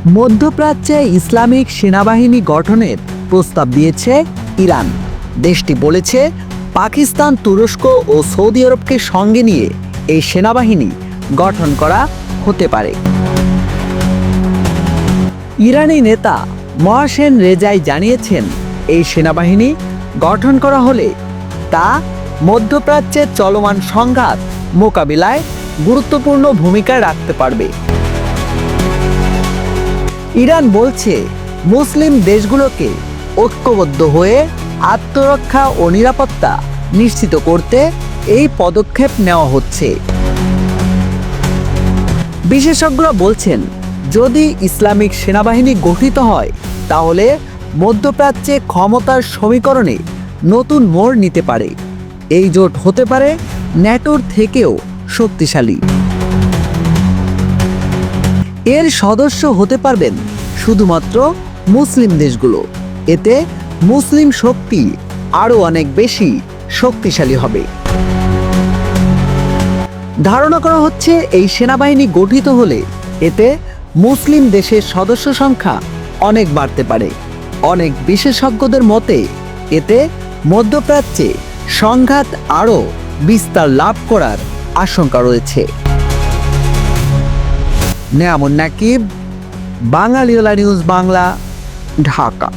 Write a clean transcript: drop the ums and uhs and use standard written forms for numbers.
মধ্যপ্রাচ্যে ইসলামিক সেনাবাহিনী গঠনের প্রস্তাব দিয়েছে ইরান। দেশটি বলেছে, পাকিস্তান, তুরস্ক ও সৌদি আরবকে সঙ্গে নিয়ে এই সেনাবাহিনী গঠন করা হতে পারে। ইরানি নেতা মহসেন রেজাই জানিয়েছেন, এই সেনাবাহিনী গঠন করা হলে তা মধ্যপ্রাচ্যের চলমান সংঘাত মোকাবিলায় গুরুত্বপূর্ণ ভূমিকা রাখতে পারবে। ইরান বলছে, মুসলিম দেশগুলোকে ঐক্যবদ্ধ হয়ে আত্মরক্ষা ও নিরাপত্তা নিশ্চিত করতে এই পদক্ষেপ নেওয়া হচ্ছে। বিশেষজ্ঞরা বলছেন, যদি ইসলামিক সেনাবাহিনী গঠিত হয় তাহলে মধ্যপ্রাচ্যে ক্ষমতার সমীকরণে নতুন মোড় নিতে পারে। এই জোট হতে পারে ন্যাটোর থেকেও শক্তিশালী। এর সদস্য হতে পারবেন শুধুমাত্র মুসলিম দেশগুলো। এতে মুসলিম শক্তি আরও অনেক বেশি শক্তিশালী হবে। ধারণা করা হচ্ছে, এই সেনাবাহিনী গঠিত হলে এতে মুসলিম দেশের সদস্য সংখ্যা অনেক বাড়তে পারে। অনেক বিশেষজ্ঞদের মতে এতে মধ্যপ্রাচ্যে সংঘাত আরও বিস্তার লাভ করার আশঙ্কা রয়েছে। নেয়ামুন নাকিব, বাঙালিওলা নিউজ বাংলা, ঢাকা।